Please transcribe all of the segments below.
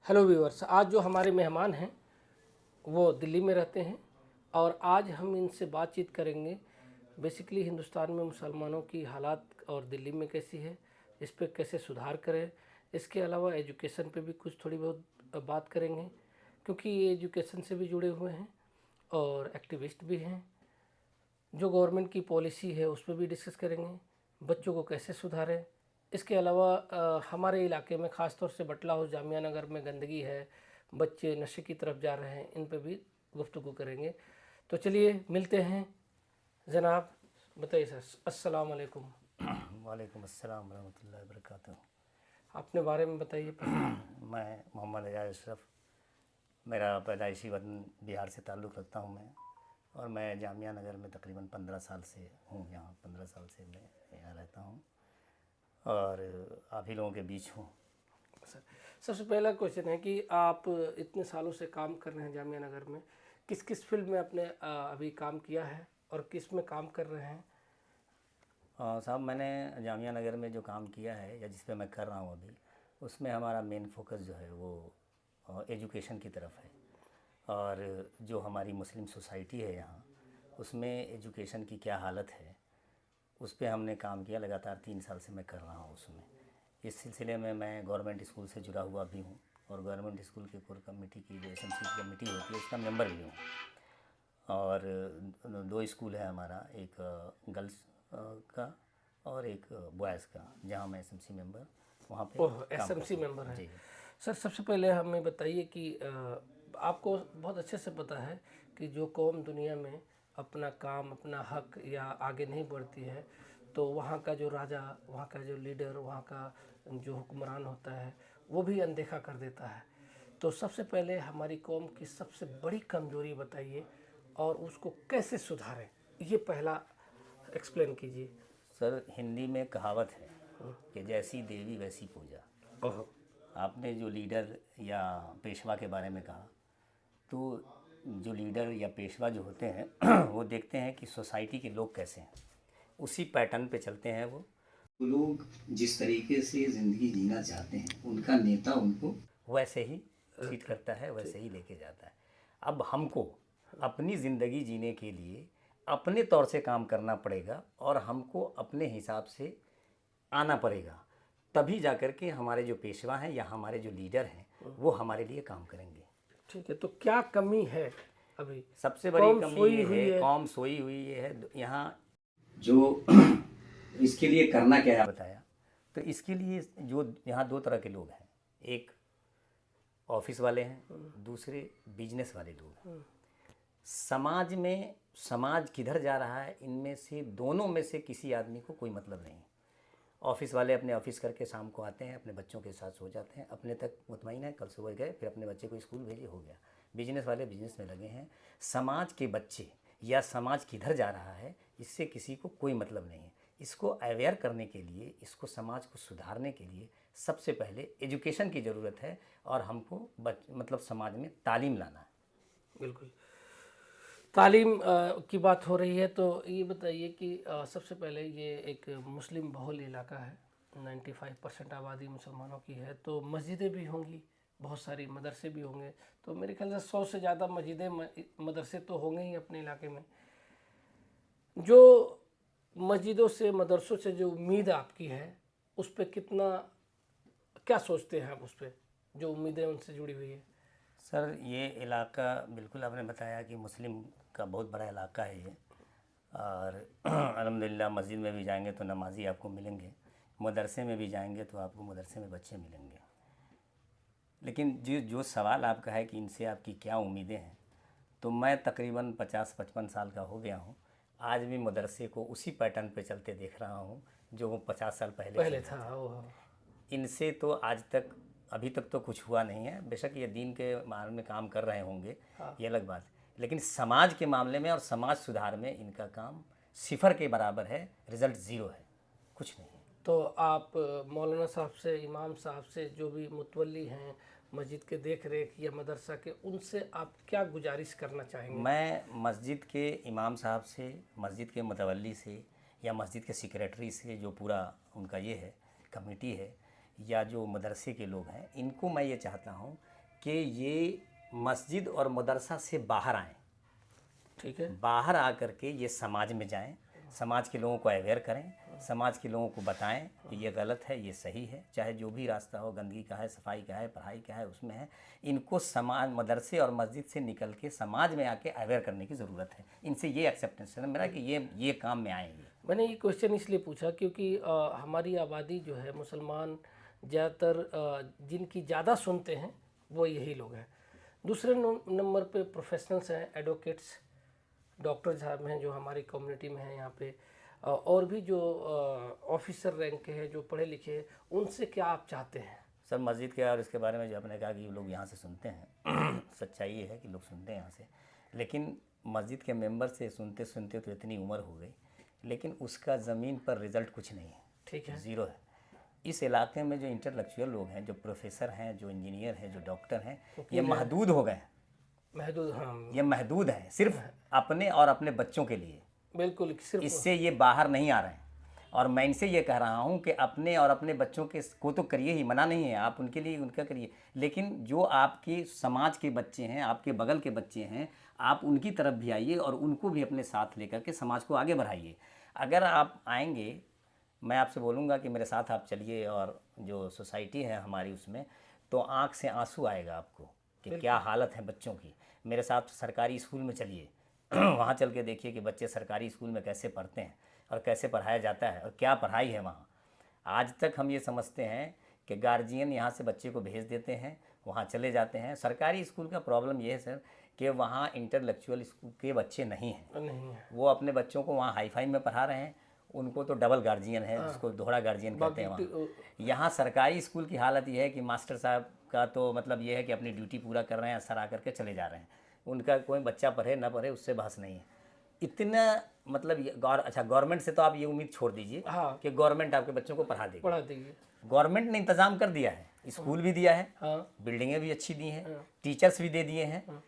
Hello viewers, आज जो हमारे मेहमान हैं वो दिल्ली में रहते हैं और आज हम इनसे बातचीत करेंगे। बेसिकली हिंदुस्तान में मुसलमानों की हालात और दिल्ली में कैसी है, इस पे कैसे सुधार करें। इसके अलावा एजुकेशन पे भी कुछ थोड़ी बहुत बात करेंगे, क्योंकि ये एजुकेशन से भी जुड़े हुए हैं और एक्टिविस्ट भी हैं। जो गवर्नमेंट की पॉलिसी है उस पर भी डिस्कस करेंगे, बच्चों को कैसे सुधारें। इसके अलावा हमारे इलाके में ख़ास तौर से बटला हाउस जामिया नगर में गंदगी है, बच्चे नशे की तरफ जा रहे हैं, इन पे भी गुफ्तगू करेंगे। तो चलिए मिलते हैं। जनाब बताइए सर। अस्सलाम वालेकुम। वालेकुम अस्सलाम रहमतुल्लाहि व बरकातहू। अपने बारे में बताइए पहले। मैं मोहम्मद एजाज अशरफ, मेरा पैदाइशी वतन बिहार से ताल्लुक़ रखता हूँ मैं, और मैं जामिया नगर में तकरीबन 15 साल से हूँ। यहाँ 15 साल से मैं यहाँ रहता हूँ और आप ही लोगों के बीच हूँ। सर, सबसे पहला क्वेश्चन है कि आप इतने सालों से काम कर रहे हैं जामिया नगर में, किस किस फील्ड में आपने अभी काम किया है और किस में काम कर रहे हैं? साहब, मैंने जामिया नगर में जो काम किया है या जिस पे मैं कर रहा हूँ अभी, उसमें हमारा मेन फोकस जो है वो एजुकेशन की तरफ है। और जो हमारी मुस्लिम सोसाइटी है यहाँ, उसमें एजुकेशन की क्या हालत है उस पे हमने काम किया। लगातार 3 साल से मैं कर रहा हूँ उसमें। इस सिलसिले में मैं गवर्नमेंट स्कूल से जुड़ा हुआ भी हूँ और गवर्नमेंट स्कूल के कोर कमेटी की जो एसएमसी कमेटी होती है उसका मेंबर भी हूँ। और 2 स्कूल है हमारा, एक गर्ल्स का और एक बॉयज़ का, जहाँ मैं एसएमसी मेंबर वहाँ पे ओह, काम एसएमसी करता मेंबर हूँ। हैं। जी। सर, सबसे पहले हमें बताइए कि आपको बहुत अच्छे से पता है कि जो कौम दुनिया में अपना काम, अपना हक या आगे नहीं बढ़ती है, तो वहाँ का जो राजा, वहाँ का जो लीडर, वहाँ का जो हुक्मरान होता है वो भी अनदेखा कर देता है। तो सबसे पहले हमारी कौम की सबसे बड़ी कमजोरी बताइए और उसको कैसे सुधारें, ये पहला एक्सप्लेन कीजिए। सर, हिंदी में कहावत है कि जैसी देवी वैसी पूजा। ओह। आपने जो लीडर या पेशवा के बारे में कहा, तो जो लीडर या पेशवा जो होते हैं वो देखते हैं कि सोसाइटी के लोग कैसे हैं, उसी पैटर्न पे चलते हैं। वो लोग जिस तरीके से ज़िंदगी जीना चाहते हैं, उनका नेता उनको वैसे ही ट्रीट करता है, वैसे ही लेके जाता है। अब हमको अपनी ज़िंदगी जीने के लिए अपने तौर से काम करना पड़ेगा और हमको अपने हिसाब से आना पड़ेगा, तभी जाकर के हमारे जो पेशवा हैं या हमारे जो लीडर हैं वो हमारे लिए काम करेंगे। ठीक है, तो क्या कमी है अभी? सबसे बड़ी कौम कमी सोई ये हुई है, है। कौम सोई हुई है यहाँ। जो इसके लिए करना क्या है बताया, तो इसके लिए जो यहाँ 2 तरह के लोग हैं, एक ऑफिस वाले हैं, दूसरे बिजनेस वाले लोग हैं। समाज में समाज किधर जा रहा है, इनमें से दोनों में से किसी आदमी को कोई मतलब नहीं। ऑफिस वाले अपने ऑफिस करके शाम को आते हैं, अपने बच्चों के साथ सो जाते हैं, अपने तक मुतमईन है, कल सुबह गए फिर अपने बच्चे को स्कूल भेजे, हो गया। बिजनेस वाले बिजनेस में लगे हैं। समाज के बच्चे या समाज किधर जा रहा है, इससे किसी को कोई मतलब नहीं है। इसको अवेयर करने के लिए, इसको समाज को सुधारने के लिए सबसे पहले एजुकेशन की ज़रूरत है और हमको मतलब समाज में तालीम लाना है। बिल्कुल। तालीम की बात हो रही है तो ये बताइए कि सबसे पहले ये एक मुस्लिम बहुल इलाका है, 95% आबादी मुसलमानों की है, तो मस्जिदें भी होंगी, बहुत सारी मदरसे भी होंगे। तो मेरे ख्याल से 100 से ज़्यादा मस्जिदें, मदरसे तो होंगे ही अपने इलाके में। जो मस्जिदों से, मदरसों से जो उम्मीद आपकी है, उस पर कितना, क्या सोचते हैं आप उस पर, जो उम्मीदें उनसे जुड़ी हुई है? सर, ये इलाका बिल्कुल आपने बताया कि मुस्लिम का बहुत बड़ा इलाका है ये। और अल्हम्दुलिल्लाह मस्जिद में भी जाएंगे तो नमाजी आपको मिलेंगे, मदरसे में भी जाएंगे तो आपको मदरसे में बच्चे मिलेंगे। लेकिन जो जो सवाल आपका है कि इनसे आपकी क्या उम्मीदें हैं, तो मैं तकरीबन 50-55 साल का हो गया हूँ। आज भी मदरसे को उसी पैटर्न पे चलते देख रहा हूँ जो वो 50 साल पहले पहले चलते था। थे। ओह। इनसे तो आज तक, अभी तक तो कुछ हुआ नहीं है। बेशक ये दीन के मामले में काम कर रहे होंगे, ये अलग बात है, लेकिन समाज के मामले में और समाज सुधार में इनका काम सिफर के बराबर है। रिज़ल्ट ज़ीरो है, कुछ नहीं है। तो आप मौलाना साहब से, इमाम साहब से, जो भी मुतवल्ली हैं मस्जिद के देख रेख या मदरसा के, उनसे आप क्या गुजारिश करना चाहेंगे? मैं मस्जिद के इमाम साहब से, मस्जिद के मुतवल्ली से या मस्जिद के सेक्रेटरी से, जो पूरा उनका ये है कमेटी है, या जो मदरसे के लोग हैं, इनको मैं ये चाहता हूँ कि ये मस्जिद और मदरसा से बाहर आएँ, ठीक है। बाहर आकर के ये समाज में जाएं, समाज के लोगों को अवेयर करें, समाज के लोगों को बताएं कि ये गलत है, ये सही है, चाहे जो भी रास्ता हो, गंदगी का है, सफाई का है, पढ़ाई का है, उसमें है। इनको समाज, मदरसे और मस्जिद से निकल के समाज में आके अवेयर करने की ज़रूरत है। इनसे ये एक्सेप्टेंस है मेरा कि ये काम में आएंगे। मैंने ये क्वेश्चन इसलिए पूछा क्योंकि हमारी आबादी जो है मुसलमान ज़्यादातर जिनकी ज़्यादा सुनते हैं वो यही लोग हैं। दूसरे नंबर पे प्रोफेशनल्स हैं, एडवोकेट्स, डॉक्टर साहब हैं जो हमारी कम्युनिटी में हैं यहाँ पे, और भी जो ऑफिसर रैंक के हैं, जो पढ़े लिखे हैं, उनसे क्या आप चाहते हैं? सर मस्जिद के और इसके बारे में जो आपने कहा कि लोग यहाँ से सुनते हैं, सच्चाई ये है कि लोग सुनते हैं यहाँ से, लेकिन मस्जिद के मेंबर से सुनते सुनते तो इतनी उम्र हो गई, लेकिन उसका ज़मीन पर रिज़ल्ट कुछ नहीं है, ठीक है, ज़ीरो है। इस इलाके में जो इंटेलेक्चुअल लोग हैं, जो प्रोफेसर हैं, जो इंजीनियर हैं, जो डॉक्टर हैं, ये महदूद हो गए हैं। महदूद, हाँ, ये महदूद हैं सिर्फ अपने और अपने बच्चों के लिए, बिल्कुल, सिर्फ इससे ये बाहर नहीं आ रहे हैं। और मैं इनसे ये कह रहा हूँ कि अपने और अपने बच्चों के को तो करिए ही, मना नहीं है, आप उनके लिए उनका करिए, लेकिन जो आपके समाज के बच्चे हैं, आपके बगल के बच्चे हैं, आप उनकी तरफ भी आइए और उनको भी अपने साथ लेकर के समाज को आगे बढ़ाइए। अगर आप आएंगे, मैं आपसे बोलूँगा कि मेरे साथ आप चलिए और जो सोसाइटी है हमारी उसमें, तो आँख से आंसू आएगा आपको कि क्या हालत है बच्चों की। मेरे साथ सरकारी स्कूल में चलिए, वहाँ चल के देखिए कि बच्चे सरकारी स्कूल में कैसे पढ़ते हैं और कैसे पढ़ाया जाता है और क्या पढ़ाई है वहाँ। आज तक हम ये समझते हैं कि गार्जियन यहाँ से बच्चे को भेज देते हैं, वहाँ चले जाते हैं। सरकारी स्कूल का प्रॉब्लम ये है सर कि वहाँ इंटेलेक्चुअल स्कूल के बच्चे नहीं हैं, वो अपने बच्चों को वहाँ हाई फाई में पढ़ा रहे हैं, उनको तो डबल गार्जियन है, जिसको दोहरा गार्जियन कहते हैं वहाँ। यहाँ सरकारी स्कूल की हालत ये है कि मास्टर साहब का तो मतलब ये है कि अपनी ड्यूटी पूरा कर रहे हैं, असर आकर के चले जा रहे हैं, उनका कोई बच्चा पढ़े ना पढ़े उससे बहस नहीं है। इतना मतलब अच्छा, गवर्नमेंट से तो आप ये उम्मीद छोड़ दीजिए, हाँ, कि गवर्नमेंट आपके बच्चों को पढ़ा देगी। गवर्नमेंट ने इंतजाम कर दिया है, स्कूल भी दिया है, हाँ, बिल्डिंगें भी अच्छी दी हैं, हाँ, टीचर्स भी दे दिए हैं, हाँ,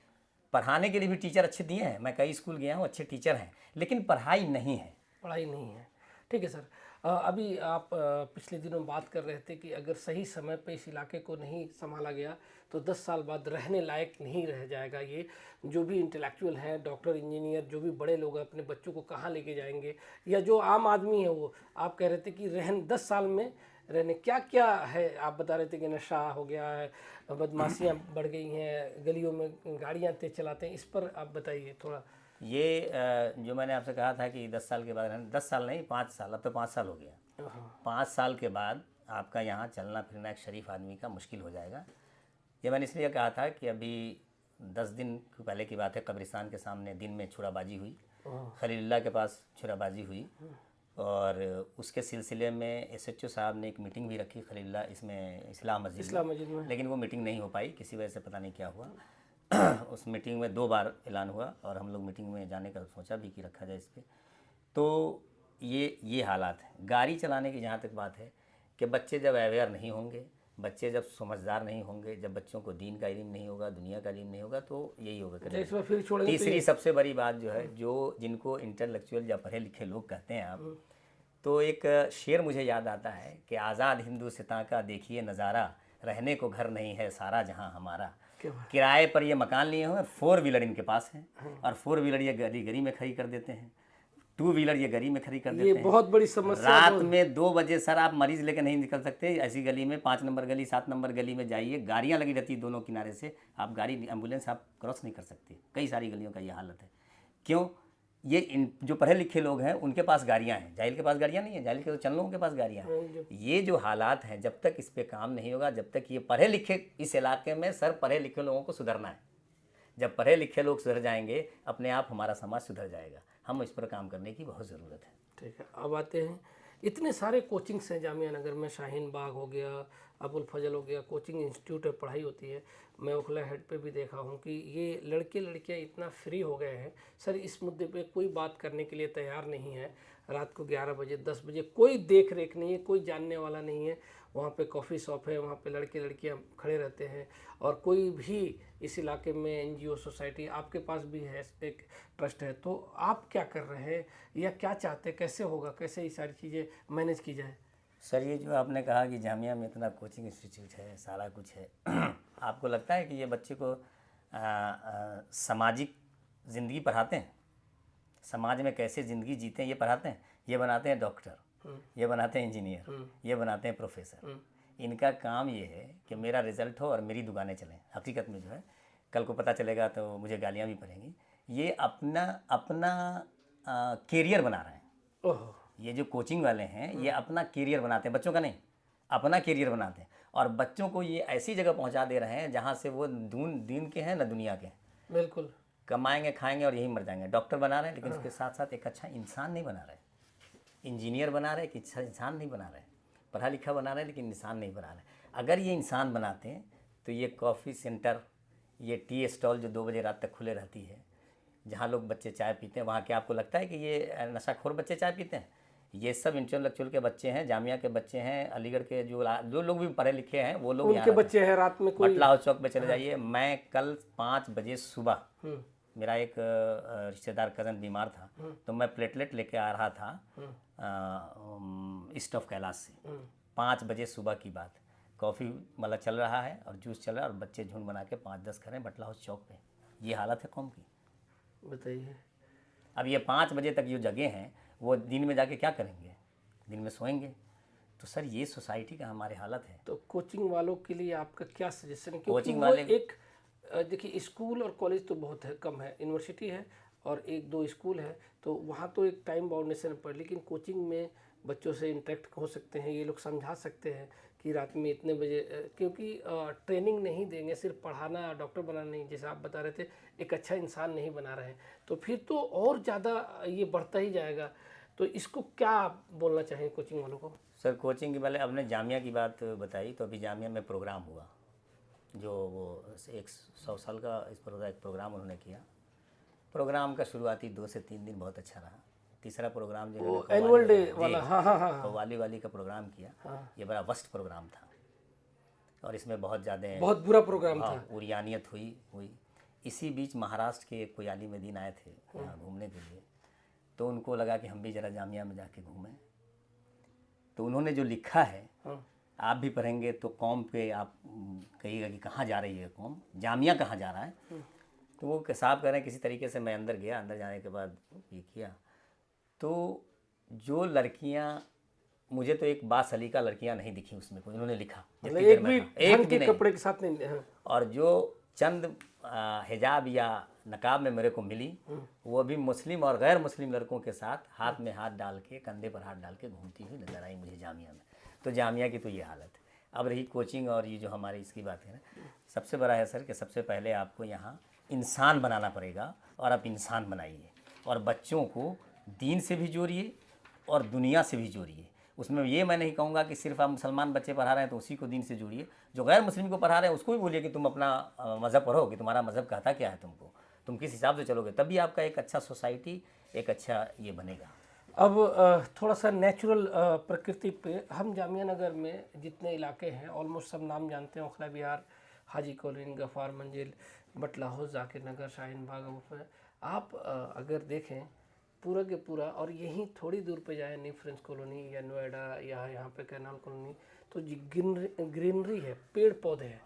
पढ़ाने के लिए भी टीचर अच्छे दिए हैं। मैं कई स्कूल गया हूँ, अच्छे टीचर हैं, लेकिन पढ़ाई नहीं है, पढ़ाई नहीं है। ठीक है सर, अभी आप पिछले दिनों बात कर रहे थे कि अगर सही समय पे इस इलाके को नहीं संभाला गया तो 10 साल बाद रहने लायक नहीं रह जाएगा। ये जो भी इंटेलेक्चुअल हैं, डॉक्टर, इंजीनियर, जो भी बड़े लोग हैं, अपने बच्चों को कहाँ लेके जाएंगे, या जो आम आदमी है वो, आप कह रहे थे कि 10 साल में रहने क्या क्या है। आप बता रहे थे कि नशा हो गया है, बदमाशियाँ बढ़ गई हैं, गलियों में गाड़ियाँ तेज चलाते हैं, इस पर आप बताइए थोड़ा। ये जो मैंने आपसे कहा था कि 10 साल के बाद, 10 साल नहीं 5 साल, अब तो 5 साल हो गया, 5 साल के बाद आपका यहाँ चलना फिरना एक शरीफ आदमी का मुश्किल हो जाएगा। ये मैंने इसलिए कहा था कि अभी 10 दिन पहले की बात है, कब्रिस्तान के सामने दिन में छुराबाजी हुई, खलीलुल्लाह के पास छुराबाजी हुई, और उसके सिलसिले में SHO साहब ने एक मीटिंग भी रखी खलीलुल्लाह, इसमें इस्लाम मस्जिद में, लेकिन वो मीटिंग नहीं हो पाई किसी वजह से, पता नहीं क्या हुआ। उस मीटिंग में 2 बार ऐलान हुआ और हम लोग मीटिंग में जाने का सोचा भी कि रखा जाए इस पर। तो ये हालात है। गाड़ी चलाने की जहाँ तक बात है कि बच्चे जब अवेयर नहीं होंगे, बच्चे जब समझदार नहीं होंगे, जब बच्चों को दीन का इल्म नहीं होगा, दुनिया का इल्म नहीं होगा, तो यही होगा। तीसरी सबसे बड़ी बात जो है, जो जिनको इंटेलेक्चुअल या पढ़े लिखे लोग कहते हैं आप, तो एक शेर मुझे याद आता है कि आज़ाद हिंदुस्तान का देखिए नज़ारा, रहने को घर नहीं है सारा जहां हमारा। किराए पर ये मकान लिए हुए, 4 व्हीलर इनके पास है, और 4 व्हीलर ये गली में खड़ी कर देते हैं, 2 व्हीलर ये गली में खड़ी कर देते हैं। ये बहुत बड़ी समस्या। रात में 2 बजे सर आप मरीज लेकर नहीं निकल सकते, ऐसी गली में 5 नंबर गली, 7 नंबर गली में जाइए, गाड़ियाँ लगी रहती है दोनों किनारे से, आप गाड़ी एम्बुलेंस आप क्रॉस नहीं कर सकते। कई सारी गलियों का ये हालत है। क्यों? ये जो पढ़े लिखे लोग हैं उनके पास गाड़ियाँ हैं, जाहिल के पास गाड़ियाँ नहीं है, जाहिल के तो चंद लोगों के पास गाड़ियाँ हैं। ये जो हालात हैं, जब तक इस पे काम नहीं होगा, जब तक ये पढ़े लिखे, इस इलाके में सर पढ़े लिखे लोगों को सुधरना है। जब पढ़े लिखे लोग सुधर जाएंगे, अपने आप हमारा समाज सुधर जाएगा। हम इस पर काम करने की बहुत ज़रूरत है। ठीक है, अब आते हैं, इतने सारे कोचिंग्स हैं जामिया नगर में, शाहीन बाग हो गया, अबुल फजल हो गया, कोचिंग इंस्टीट्यूट है, पढ़ाई होती है। मैं ओखला हेड पे भी देखा हूँ कि ये लड़के लड़कियाँ इतना फ्री हो गए हैं सर, इस मुद्दे पे कोई बात करने के लिए तैयार नहीं है। रात को 11 बजे 10 बजे कोई देख रेख नहीं है, कोई जानने वाला नहीं है। वहाँ पे कॉफ़ी शॉप है, वहाँ पे लड़के लड़कियाँ खड़े रहते हैं, और कोई भी इस इलाके में NGO सोसाइटी, आपके पास भी है एक ट्रस्ट है, तो आप क्या कर रहे हैं या क्या चाहते हैं, कैसे होगा, कैसे ये सारी चीज़ें मैनेज की जाए? सर ये जो आपने कहा कि जामिया में इतना कोचिंग इंस्टीट्यूट है, सारा कुछ है, आपको लगता है कि ये बच्चे को सामाजिक ज़िंदगी पढ़ाते हैं, समाज में कैसे ज़िंदगी जीते हैं ये पढ़ाते हैं? ये बनाते हैं डॉक्टर, ये बनाते हैं इंजीनियर, ये बनाते हैं प्रोफेसर। इनका काम ये है कि मेरा रिज़ल्ट हो और मेरी दुकानें चलें। हकीकत में जो है कल को पता चलेगा तो मुझे गालियाँ भी पड़ेंगी। ये अपना अपना कैरियर बना रहे हैं। ओह, ये जो कोचिंग वाले हैं ये अपना कैरियर बनाते हैं, बच्चों का नहीं, अपना कैरियर बनाते हैं। और बच्चों को ये ऐसी जगह पहुंचा दे रहे हैं जहां से वो दीन के हैं ना दुनिया के। बिल्कुल। कमाएंगे, खाएंगे और यहीं मर जाएंगे। डॉक्टर बना रहे हैं लेकिन उसके साथ साथ एक अच्छा इंसान नहीं बना रहे। इंजीनियर बना रहे, एक अच्छा इंसान नहीं बना रहे। पढ़ा लिखा बना रहे लेकिन इंसान नहीं बना रहे। अगर ये इंसान बनाते हैं तो ये कॉफ़ी सेंटर, ये टी स्टॉल जो 2 बजे रात तक खुले रहती है, जहाँ लोग बच्चे चाय पीते हैं, वहाँ क्या आपको लगता है कि ये नशाखोर बच्चे चाय पीते हैं? ये सब इंटेलेक्चुअल के बच्चे हैं, जामिया के बच्चे हैं, अलीगढ़ के जो लोग भी पढ़े लिखे हैं वो लोग उनके बच्चे हैं। रात में कोई बटला हाउस चौक पे चले जाइए। मैं कल 5 बजे सुबह, मेरा एक रिश्तेदार कज़न बीमार था तो मैं प्लेटलेट लेके आ रहा था ईस्ट ऑफ कैलाश से। 5 बजे सुबह की बात, कॉफ़ी मतलब चल रहा है और जूस चल रहा है और बच्चे झुंड बना के 5-10 खड़े हैं बटला हाउस चौक पे। ये हालत है कौम की। बताइए। अब ये 5 बजे तक जो जगह हैं वो दिन में जाके क्या करेंगे? दिन में सोएंगे। तो सर ये सोसाइटी का हमारे हालत है। तो कोचिंग वालों के लिए आपका क्या सजेशन है? क्योंकि कोचिंग वो वाले एक देखिए, स्कूल और कॉलेज तो बहुत है, कम है, यूनिवर्सिटी है और 1-2 स्कूल है, तो वहाँ तो एक टाइम बाउंडेशन पर। लेकिन कोचिंग में बच्चों से इंटरेक्ट हो सकते हैं, ये लोग समझा सकते हैं कि रात में इतने बजे, क्योंकि ट्रेनिंग नहीं देंगे, सिर्फ पढ़ाना, डॉक्टर बनाना नहीं, जैसे आप बता रहे थे, एक अच्छा इंसान नहीं बना रहे हैं, तो फिर तो और ज़्यादा ये बढ़ता ही जाएगा। तो इसको क्या बोलना चाहेंगे कोचिंग वालों को? सर कोचिंग की पहले आपने जामिया की बात बताई, तो अभी जामिया में प्रोग्राम हुआ जो वो 100 साल का इस पर एक प्रोग्राम उन्होंने किया। प्रोग्राम का शुरुआती 2 से 3 दिन बहुत अच्छा रहा। तीसरा प्रोग्राम जो एनुअल डे वाला, हाँ हाँ हाँ, कव्वाली का प्रोग्राम किया। ये बड़ा वर्स्ट प्रोग्राम था और इसमें बहुत बुरा प्रोग्राम था। उरियानियत हुई। इसी बीच महाराष्ट्र के एक कोयाली में दिन आए थे यहाँ घूमने के लिए, तो उनको लगा कि हम भी ज़रा जामिया में जाके घूमें। तो उन्होंने जो लिखा है आप भी पढ़ेंगे तो कौम पे आप कहिएगा कि कहाँ जा रही है कौम, जामिया कहाँ जा रहा है। तो वो साहब कह रहे हैं किसी तरीके से मैं अंदर गया, अंदर जाने के बाद ये किया तो जो लड़कियाँ, मुझे तो एक बासलीका लड़कियाँ नहीं दिखी उसमें कोई, उन्होंने लिखा एक भी कपड़े के साथ नहीं। और जो चंद हिजाब या नकाब में मेरे को मिली वो भी मुस्लिम और गैर मुस्लिम लड़कों के साथ हाथ में हाथ डाल के, कंधे पर हाथ डाल के घूमती हुई नजर आई मुझे जामिया में। तो जामिया की तो ये हालत है। अब रही कोचिंग और ये जो हमारी इसकी बात है ना, सबसे बड़ा है सर कि सबसे पहले आपको यहाँ इंसान बनाना पड़ेगा और आप इंसान बनाइए और बच्चों को दीन से भी जोड़िए और दुनिया से भी जोड़िए। उसमें ये मैं नहीं कहूँगा कि सिर्फ आप मुसलमान बच्चे पढ़ा रहे हैं तो उसी को दीन से जोड़िए, जो गैर मुस्लिम को पढ़ा रहे हैं उसको भी बोलिए कि तुम अपना मज़हब पढ़ो, कि तुम्हारा मज़हब कहता क्या है, तुमको तुम किस हिसाब से चलोगे, तभी आपका एक अच्छा सोसाइटी, एक अच्छा ये बनेगा। अब थोड़ा सा नेचुरल प्रकृति पे, हम जामिया नगर में जितने इलाके हैं ऑलमोस्ट सब नाम जानते हैं, ओखला विहार, हाजी कॉलोनी, गफ़ार मंजिल, बटला हाउस, जाकिर नगर, शाहीन बाग। आप अगर देखें पूरा के पूरा, और यहीं थोड़ी दूर पे जाए न्यू फ्रेंच कॉलोनी या नोएडा या यहाँ पे कैनाल कॉलोनी, तो ग्रीनरी है, पेड़ पौधे हैं।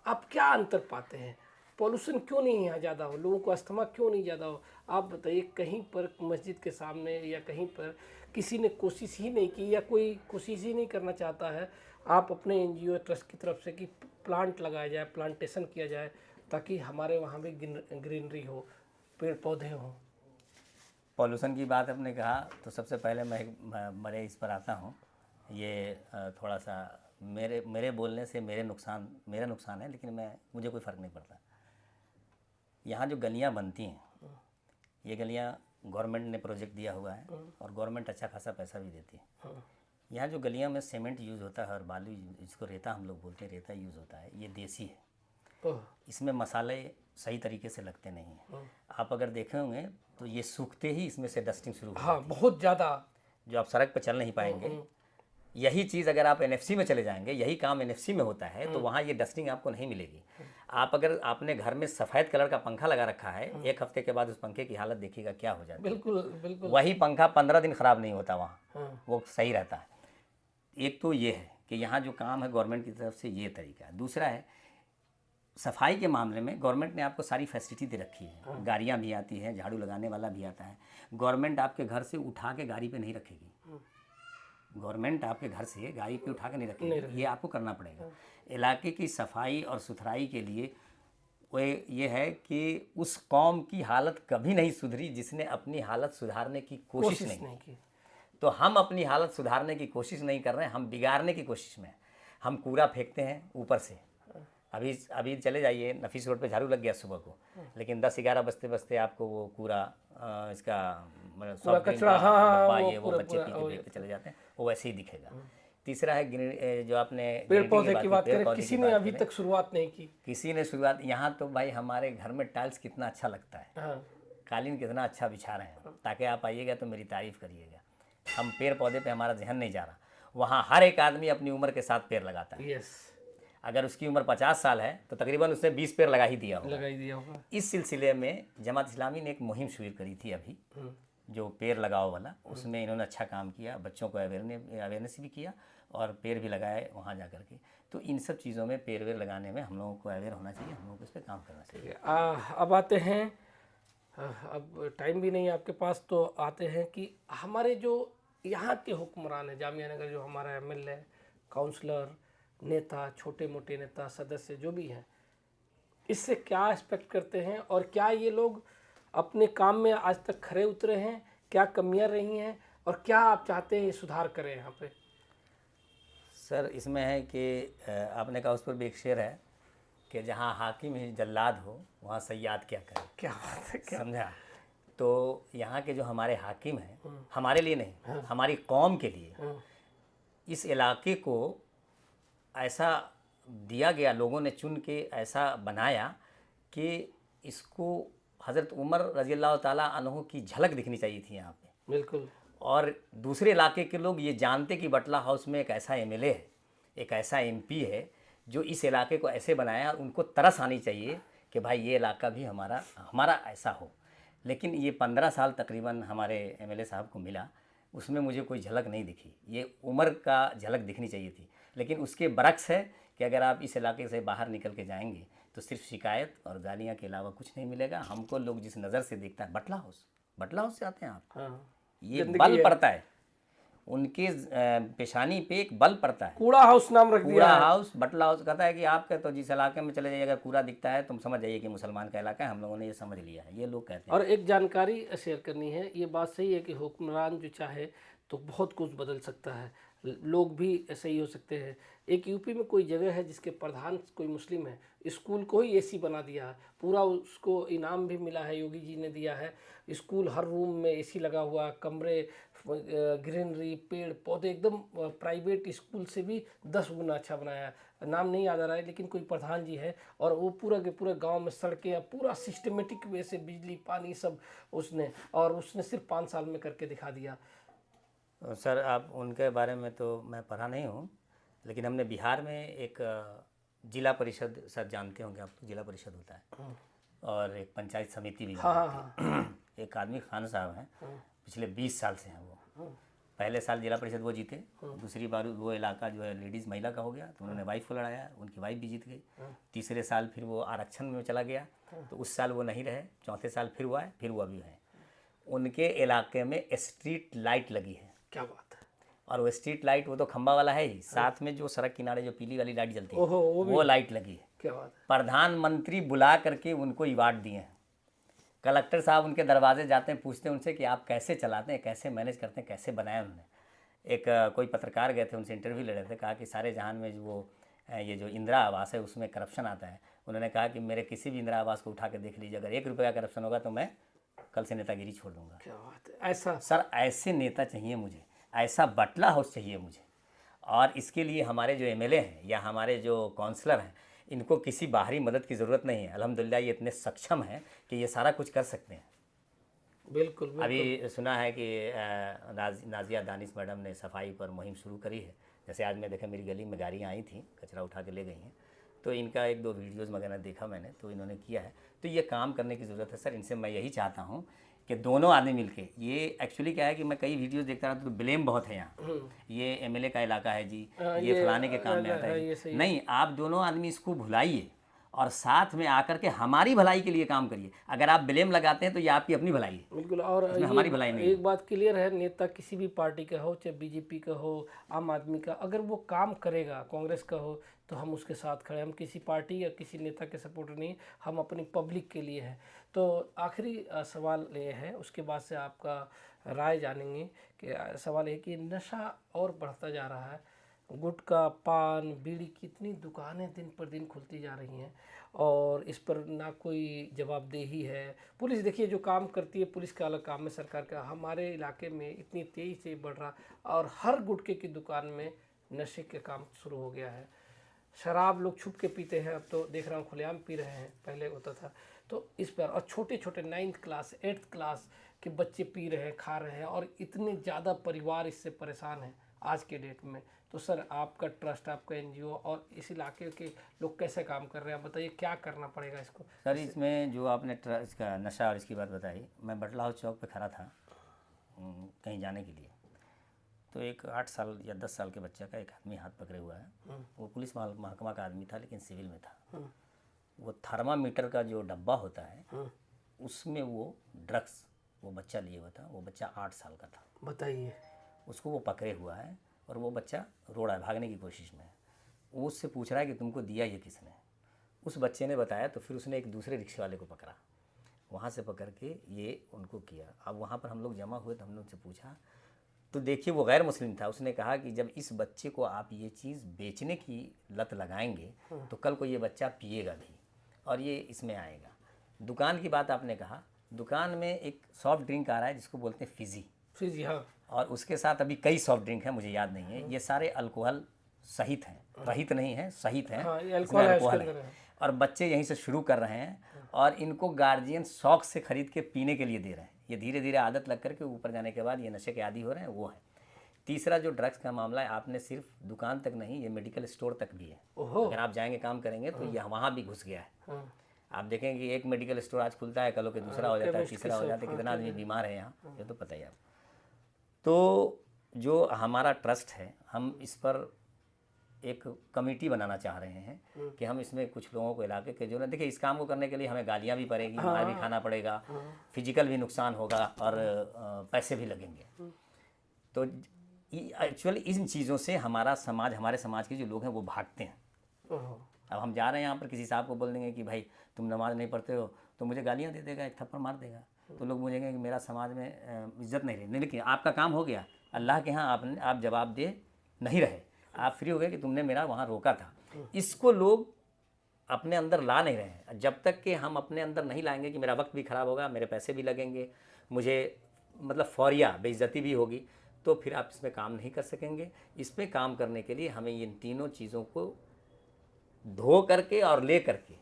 आप क्या अंतर पाते हैं? पॉल्यूशन क्यों नहीं यहाँ ज़्यादा हो? लोगों को अस्थमा क्यों नहीं ज़्यादा हो? आप बताइए, कहीं पर मस्जिद के सामने या कहीं पर किसी ने कोशिश ही नहीं की या कोई कोशिश ही नहीं करना चाहता है आप अपने NGO ट्रस्ट की तरफ से कि प्लांट लगाया जाए, प्लांटेशन किया जाए, ताकि हमारे वहाँ भी ग्रीनरी हो, पेड़ पौधे हों। पॉल्यूशन की बात आपने कहा तो सबसे पहले मैं इस पर आता हूँ। ये थोड़ा सा मेरे बोलने से मेरा नुकसान है, लेकिन मुझे कोई फ़र्क नहीं पड़ता। यहाँ जो गलियाँ बनती हैं, ये गलियाँ गवर्नमेंट ने प्रोजेक्ट दिया हुआ है और गवर्नमेंट अच्छा खासा पैसा भी देती है। यहाँ जो गलियों में सीमेंट यूज़ होता है और बालू, इसको रेता हम लोग बोलते हैं, रेता यूज़ होता है, ये देसी है। इसमें मसाले सही तरीके से लगते नहीं हैं। आप अगर देखे होंगे तो ये सूखते ही इसमें से डस्टिंग शुरू हो जाती है। हाँ, बहुत ज़्यादा, जो आप सड़क पर चल नहीं पाएंगे। यही चीज़ अगर आप NFC में चले जाएंगे, यही काम NFC में होता है, तो वहाँ ये डस्टिंग आपको नहीं मिलेगी। अगर आपने घर में सफ़ेद कलर का पंखा लगा रखा है, 1 हफ्ते के बाद उस पंखे की हालत देखिएगा क्या हो जाती है। बिल्कुल बिल्कुल। वही पंखा 15 दिन ख़राब नहीं होता वहाँ, वो सही रहता है। एक तो ये है कि यहाँ जो काम है गवर्नमेंट की तरफ से, ये तरीका है। दूसरा है सफाई के मामले में गवर्नमेंट ने आपको सारी फैसिलिटी दे रखी है। गाड़ियाँ भी आती हैं, झाड़ू लगाने वाला भी आता है। गवर्नमेंट आपके घर से उठा के गाड़ी पे नहीं रखेगी। गवर्नमेंट आपके घर से गाड़ी पे उठा के नहीं रखेगी, ये आपको करना पड़ेगा। इलाके की सफाई और सुथराई के लिए वो ये है कि उस कौम की हालत कभी नहीं सुधरी जिसने अपनी हालत सुधारने की कोशिश नहीं की। तो हम अपनी हालत सुधारने की कोशिश नहीं कर रहे हैं, हम बिगाड़ने की कोशिश में हैं। हम कूड़ा फेंकते हैं ऊपर से। अभी चले जाइए, नफीस रोड पे झाड़ू लग गया सुबह को, लेकिन 10-11 बजते बजते आपको वो कूड़ा इसका सॉफ्ट ड्रिंक का डब्बा ये वो बच्चे पीते देखते चले जाते हैं, वो वैसे ही दिखेगा। तीसरा है जो आपने पेड़ पौधे की बात करें, किसी ने अभी तक शुरुआत नहीं की। किसी ने शुरुआत, यहाँ तो भाई हमारे घर में टाइल्स कितना अच्छा लगता है, कालीन कितना अच्छा बिछा रहे हैं, ताकि आप आइएगा तो मेरी तारीफ करिएगा। हम पेड़ पौधे पे हमारा ध्यान नहीं जा रहा। वहाँ हर एक आदमी अपनी उम्र के साथ पेड़ लगाता है। अगर उसकी उम्र 50 साल है तो तकरीबन उसने 20 पेड़ लगा ही दिया होगा। इस सिलसिले में जमात इस्लामी ने एक मुहिम शुरू करी थी अभी, जो पेड़ लगाओ वाला, उसमें इन्होंने अच्छा काम किया, बच्चों को अवेयरनेस भी किया और पेड़ भी लगाए वहाँ जा करके। तो इन सब चीज़ों में पेड़ वेड़ लगाने में हम लोगों को अवेयर होना चाहिए, हम लोगों को इस पर काम करना चाहिए। अब आते हैं, अब टाइम भी नहीं है आपके पास, तो आते हैं कि हमारे जो यहाँ के हुक्मरान हैं, जामिया नगर जो हमारा MLA, काउंसलर, नेता, छोटे मोटे नेता, सदस्य जो भी हैं, इससे क्या एक्सपेक्ट करते हैं और क्या ये लोग अपने काम में आज तक खरे उतरे हैं, क्या कमियां रही हैं और क्या आप चाहते हैं ये सुधार करें यहाँ पे? सर इसमें है कि आपने कहा, उस पर भी एक शेर है कि जहाँ हाकिम ही जल्लाद हो वहाँ सयाद क्या करे। क्या बात है, क्या समझा? तो यहाँ के जो हमारे हाकिम हैं, हमारे लिए नहीं, हमारी कौम के लिए इस इलाके को ऐसा दिया गया, लोगों ने चुन के ऐसा बनाया कि इसको हज़रत उमर रज़ी अल्लाह ताला अन्हु की झलक दिखनी चाहिए थी यहाँ पे। बिल्कुल। और दूसरे इलाके के लोग ये जानते कि बटला हाउस में एक ऐसा MLA है, एक ऐसा MP है जो इस इलाके को ऐसे बनाया, उनको तरस आनी चाहिए कि भाई ये इलाका भी हमारा ऐसा हो। लेकिन ये 15 साल तकरीबन हमारे MLA साहब को मिला, उसमें मुझे कोई झलक नहीं दिखी। ये उम्र का झलक दिखनी चाहिए थी, लेकिन उसके बरक्स है कि अगर आप इस इलाके से बाहर निकल के जाएंगे तो सिर्फ शिकायत और गालियाँ के अलावा कुछ नहीं मिलेगा। हमको लोग जिस नज़र से देखता है, बटला हाउस से आते हैं आप, ये बल पड़ता है उनके पेशानी पे, एक बल पड़ता है। कूड़ा हाउस नाम रख दिया, कूड़ा हाउस, बटला हाउस। कहता है कि आपके तो जिस इलाके में चले जाइए, अगर कूड़ा दिखता है तुम समझ जाइए कि मुसलमान का इलाका है। हम लोगों ने ये समझ लिया है, ये लोग कहते हैं। और एक जानकारी शेयर करनी है, ये बात सही है कि हुक्मरान जो चाहे तो बहुत कुछ बदल सकता है, लोग भी सही हो सकते हैं। एक यूपी में कोई जगह है जिसके प्रधान कोई मुस्लिम है, स्कूल को ही AC बना दिया है पूरा, उसको इनाम भी मिला है, योगी जी ने दिया है। स्कूल हर रूम में AC लगा हुआ, कमरे, ग्रीनरी, पेड़ पौधे, एकदम प्राइवेट स्कूल से भी 10 गुना अच्छा बनाया है। नाम नहीं याद आ रहा है, लेकिन कोई प्रधान जी है और वो पूरा के पूरे गांव में सड़कें, पूरा सिस्टमेटिक वे से बिजली पानी सब उसने सिर्फ 5 साल में करके दिखा दिया। सर आप उनके बारे में तो मैं पढ़ा नहीं हूँ, लेकिन हमने बिहार में एक जिला परिषद, सर जानते होंगे आप, तो जिला परिषद होता है और एक पंचायत समिति भी होती है। एक आदमी खान साहब हैं, पिछले 20 साल से हैं वो। पहले साल जिला परिषद वो जीते, दूसरी बार वो इलाका जो है लेडीज़ महिला का हो गया, तो उन्होंने वाइफ को लड़ाया, उनकी वाइफ भी जीत गई। तीसरे साल फिर वो आरक्षण में चला गया, तो उस साल वो नहीं रहे। चौथे साल फिर वो आए, फिर वो अभी है। उनके इलाके में स्ट्रीट लाइट लगी है। क्या बात है। और वो स्ट्रीट लाइट, वो तो खंबा वाला है ही, साथ में जो सड़क किनारे जो पीली वाली लाइट जलती है वो लाइट लगी है। क्या बात है। प्रधानमंत्री बुला करके उनको अवार्ड दिए हैं। कलेक्टर साहब उनके दरवाजे जाते हैं, पूछते हैं उनसे कि आप कैसे चलाते हैं, कैसे मैनेज करते हैं, कैसे बनाया उन्होंने। एक कोई पत्रकार गए थे, उनसे इंटरव्यू ले रहे थे, कहा कि सारे जहान में ये जो इंदिरा आवास है उसमें करप्शन आता है। उन्होंने कहा कि मेरे किसी भी इंदिरा आवास को उठा के देख लीजिए, अगर 1 रुपये का करप्शन होगा तो मैं कल से नेतागिरी छोड़ दूंगा। क्या बात है। ऐसा सर, ऐसे नेता चाहिए मुझे, ऐसा बटला हाउस चाहिए मुझे। और इसके लिए हमारे जो MLA हैं या हमारे जो काउंसलर हैं, इनको किसी बाहरी मदद की ज़रूरत नहीं है। अल्हम्दुलिल्लाह ये इतने सक्षम हैं कि ये सारा कुछ कर सकते हैं। बिल्कुल, बिल्कुल। अभी सुना है कि नाजिया दानिश मैडम ने सफाई पर मुहिम शुरू करी है। जैसे आज मैं देखा, मेरी गली में गाड़ियाँ आई थी, कचरा उठा के ले गई हैं, तो इनका 1-2 वीडियोज़ वगैरह देखा मैंने, तो इन्होंने किया है। तो ये काम करने की ज़रूरत है सर। इनसे मैं यही चाहता हूँ कि दोनों आदमी मिलके, ये एक्चुअली क्या है कि मैं कई वीडियोस देखता रहा तो ब्लेम बहुत है यहाँ, ये MLA का इलाका है जी, ये फलाने के काम में आता है जी। नहीं, आप दोनों आदमी इसको भुलाइए और साथ में आकर के हमारी भलाई के लिए काम करिए। अगर आप ब्लेम लगाते हैं तो ये आपकी अपनी भलाई है, बिल्कुल। और इसमें हमारी भलाई नहीं है। एक बात क्लियर है, नेता किसी भी पार्टी का हो, चाहे बीजेपी का हो, आम आदमी का, अगर वो काम करेगा, कांग्रेस का हो, तो हम उसके साथ खड़े। हम किसी पार्टी या किसी नेता के सपोर्टर नहीं, हम अपनी पब्लिक के लिए हैं। तो आखिरी सवाल ये है, उसके बाद से आपका राय जानेंगे कि सवाल है कि नशा और बढ़ता जा रहा है, गुटखा, पान, बीड़ी, कितनी दुकानें दिन पर दिन खुलती जा रही हैं और इस पर ना कोई जवाबदेही है। पुलिस देखिए जो काम करती है, पुलिस का अलग काम है, सरकार का। हमारे इलाके में इतनी तेज़ी से बढ़ रहा और हर गुटखे की दुकान में नशे के काम शुरू हो गया है। शराब लोग छुप के पीते हैं, अब तो देख रहा हूँ खुलेआम पी रहे हैं, पहले होता था। तो इस पर और छोटे छोटे 9th क्लास 8th क्लास के बच्चे पी रहे हैं, खा रहे हैं और इतने ज़्यादा परिवार इससे परेशान हैं आज के डेट में। तो सर आपका ट्रस्ट, आपका एनजीओ और इस इलाके के लोग कैसे काम कर रहे हैं, आप बताइए क्या करना पड़ेगा इसको। सर इसमें जो आपने इसका नशा और इसकी बात बताई, मैं बटला हाउस चौक पे खड़ा था कहीं जाने के लिए, तो एक 8 साल या 10 साल के बच्चे का एक आदमी हाथ पकड़े हुआ है। वो पुलिस महकमा का आदमी था लेकिन सिविल में था। वो थर्मामीटर का जो डब्बा होता है उसमें वो ड्रग्स वो बच्चा लिए हुआ था। वो बच्चा 8 साल का था। बताइए। उसको वो पकड़े हुआ है और वो बच्चा रो रहा है, भागने की कोशिश में है। वो उससे पूछ रहा है कि तुमको दिया ये किसने। उस बच्चे ने बताया, तो फिर उसने एक दूसरे रिक्शे वाले को पकड़ा, वहाँ से पकड़ के ये उनको किया। अब वहाँ पर हम लोग जमा हुए तो हमने उनसे पूछा, तो देखिए वो गैर मुस्लिम था। उसने कहा कि जब इस बच्चे को आप ये चीज़ बेचने की लत लगाएंगे तो कल को ये बच्चा पिएगा भी और ये इसमें आएगा। दुकान की बात आपने कहा, दुकान में एक सॉफ्ट ड्रिंक आ रहा है जिसको बोलते हैं फिजी, हाँ। और उसके साथ अभी कई सॉफ्ट ड्रिंक हैं, मुझे याद नहीं है। ये सारे अल्कोहल सहित हैं, रहित नहीं है, सहित हैं। हाँ, ये इसमें अल्कोहल है और बच्चे यहीं से शुरू कर रहे हैं और इनको गार्जियन शौक से खरीद के पीने के लिए दे रहे हैं। ये धीरे धीरे आदत लग करके ऊपर जाने के बाद ये नशे के आदी हो रहे हैं, वो है। तीसरा जो ड्रग्स का मामला है, आपने सिर्फ दुकान तक नहीं, ये मेडिकल स्टोर तक भी है। अगर आप जाएंगे काम करेंगे तो ये वहाँ भी घुस गया है। आप देखेंगे कि एक मेडिकल स्टोर आज खुलता है, कल के दूसरा हो जाता है, तीसरा हो जाता है। कितना आदमी बीमार है यहाँ, ये तो पता ही है। तो जो हमारा ट्रस्ट है, हम इस पर एक कमेटी बनाना चाह रहे हैं कि हम इसमें कुछ लोगों को इलाके के जो ना, देखिए इस काम को करने के लिए हमें गालियाँ भी पड़ेगी, मार भी खाना पड़ेगा, फिजिकल भी नुकसान होगा और पैसे भी लगेंगे। तो एक्चुअली इन चीज़ों से हमारा समाज, हमारे समाज के जो लोग हैं वो भागते हैं। अब हम जा रहे हैं यहाँ पर, किसी साहब को बोल देंगे कि भाई तुम नमाज़ नहीं पढ़ते हो, तो मुझे गालियाँ दे देगा, एक थप्पड़ मार देगा, तो लोग बोलेंगे कि मेरा समाज में इज्जत नहीं रही। लेकिन आपका काम हो गया, अल्लाह के यहाँ आप जवाब दे नहीं रहे, आप फ्री हो गए कि तुमने मेरा वहाँ रोका था। इसको लोग अपने अंदर ला नहीं रहे हैं। जब तक कि हम अपने अंदर नहीं लाएंगे कि मेरा वक्त भी ख़राब होगा, मेरे पैसे भी लगेंगे, मुझे मतलब फौरिया बेइज्जती भी होगी, तो फिर आप इसमें काम नहीं कर सकेंगे। इसमें काम करने के लिए हमें इन तीनों चीज़ों को धो करके और ले करके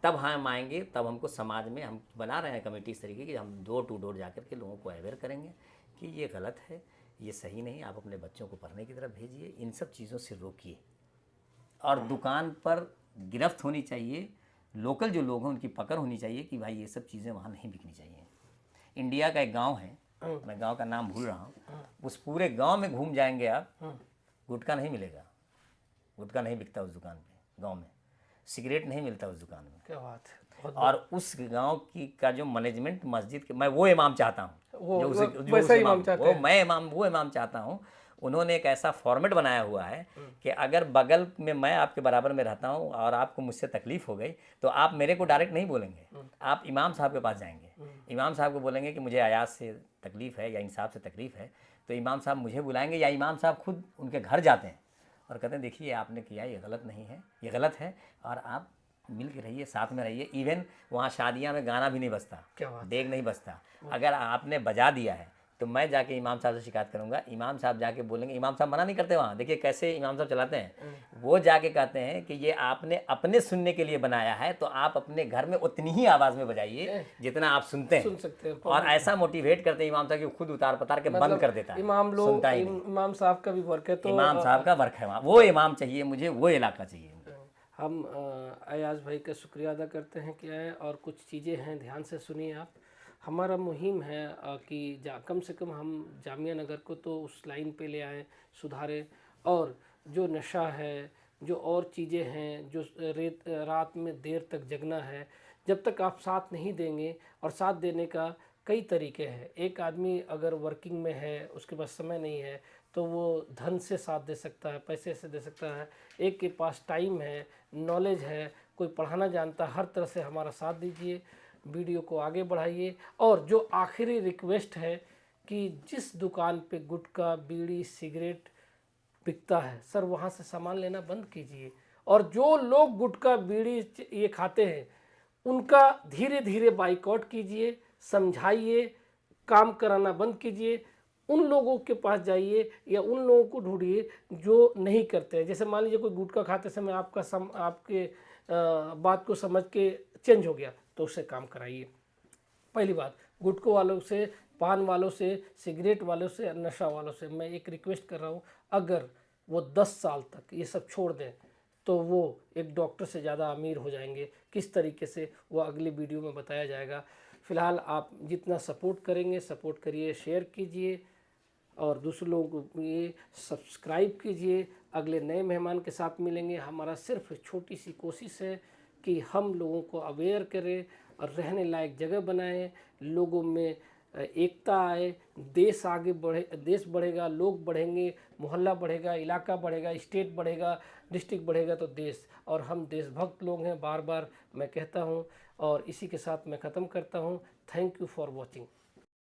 तब हम आएंगे। तब हमको समाज में, हम बना रहे हैं कमेटी इस तरीके की, हम डोर टू डोर जाकर के लोगों को अवेयर करेंगे कि ये गलत है, ये सही नहीं, आप अपने बच्चों को पढ़ने की तरफ भेजिए, इन सब चीज़ों से रोकिए। और दुकान पर गिरफ्त होनी चाहिए, लोकल जो लोग हैं उनकी पकड़ होनी चाहिए कि भाई ये सब चीज़ें वहाँ नहीं बिकनी चाहिए। इंडिया का एक गाँव है, मैं गाँव का नाम भूल रहा हूँ, उस पूरे गाँव में घूम जाएंगे आप, गुटखा नहीं मिलेगा, गुटखा नहीं बिकता उस दुकान पे, गाँव में सिगरेट नहीं मिलता उस दुकान में। क्या बात है। और उस गांव की का जो मैनेजमेंट मस्जिद के, मैं वो इमाम चाहता हूँ, वो इमाम चाहता हूँ। उन्होंने एक ऐसा फॉर्मेट बनाया हुआ है कि अगर बगल में मैं आपके बराबर में रहता हूँ और आपको मुझसे तकलीफ़ हो गई तो आप मेरे को डायरेक्ट नहीं बोलेंगे, आप इमाम साहब के पास जाएंगे, इमाम साहब को बोलेंगे कि मुझे अयाज से तकलीफ़ है या इंसाफ से तकलीफ़ है, तो इमाम साहब मुझे बुलाएंगे या इमाम साहब खुद उनके घर जाते हैं और कहते हैं देखिए आपने किया, ये गलत नहीं है, ये गलत है, और आप मिल के रहिए, साथ में रहिए। इवन वहाँ शादियाँ में गाना भी नहीं बजता, देग नहीं बजता। अगर आपने बजा दिया है तो मैं जाके इमाम साहब से शिकायत करूँगा, इमाम साहब जाके बोलेंगे, इमाम साहब मना नहीं करते वहाँ, देखिए कैसे इमाम साहब चलाते हैं, वो जाके कहते हैं कि ये आपने अपने सुनने के लिए बनाया है, तो आप अपने घर में उतनी ही आवाज़ में बजाइए जितना आप सुनते हैं, सुन सकते हैं। और ऐसा मोटिवेट करते हैं इमाम साहब कि खुद उतार पतार के बंद कर देता है। इमाम साहब का भी वर्क है, तो इमाम साहब का वर्क है वहाँ, वो इमाम चाहिए मुझे, वो इलाका चाहिए। हम अयाज भाई का शुक्रिया अदा करते हैं कि आए, और कुछ चीज़ें हैं ध्यान से सुनिए आप। हमारा मुहिम है कि कम से कम हम जामिया नगर को तो उस लाइन पे ले आए, सुधारें, और जो नशा है, जो और चीज़ें हैं, जो रात में देर तक जगना है, जब तक आप साथ नहीं देंगे, और साथ देने का कई तरीके हैं। एक आदमी अगर वर्किंग में है, उसके पास समय नहीं है, तो वो धन से साथ दे सकता है, पैसे से दे सकता है। एक के पास टाइम है, नॉलेज है, कोई पढ़ाना जानता है, हर तरह से हमारा साथ दीजिए, वीडियो को आगे बढ़ाइए। और जो आखिरी रिक्वेस्ट है कि जिस दुकान पे गुटखा, बीड़ी, सिगरेट बिकता है सर, वहाँ से सामान लेना बंद कीजिए। और जो लोग गुटखा, बीड़ी ये खाते हैं, उनका धीरे धीरे बाइकआउट कीजिए, समझाइए, काम कराना बंद कीजिए। उन लोगों के पास जाइए या उन लोगों को ढूंढिए जो नहीं करते हैं। जैसे मान लीजिए कोई गुटखा खाते समय आपके बात को समझ के चेंज हो गया, तो उससे काम कराइए। पहली बात, गुटखा वालों से, पान वालों से, सिगरेट वालों से, नशा वालों से मैं एक रिक्वेस्ट कर रहा हूँ, अगर वो 10 साल तक ये सब छोड़ दें तो वो एक डॉक्टर से ज़्यादा अमीर हो जाएंगे। किस तरीके से, वो अगली वीडियो में बताया जाएगा। फ़िलहाल आप जितना सपोर्ट करेंगे, सपोर्ट करिए, शेयर कीजिए और दूसरे लोगों को ये सब्सक्राइब कीजिए। अगले नए मेहमान के साथ मिलेंगे। हमारा सिर्फ छोटी सी कोशिश है कि हम लोगों को अवेयर करें और रहने लायक जगह बनाएं, लोगों में एकता आए, देश आगे बढ़े, देश बढ़ेगा, लोग बढ़ेंगे, मोहल्ला बढ़ेगा, इलाका बढ़ेगा, स्टेट बढ़ेगा, डिस्ट्रिक्ट बढ़ेगा तो देश। और हम देशभक्त लोग हैं, बार बार मैं कहता हूं। और इसी के साथ मैं ख़त्म करता हूं। Thank you for watching.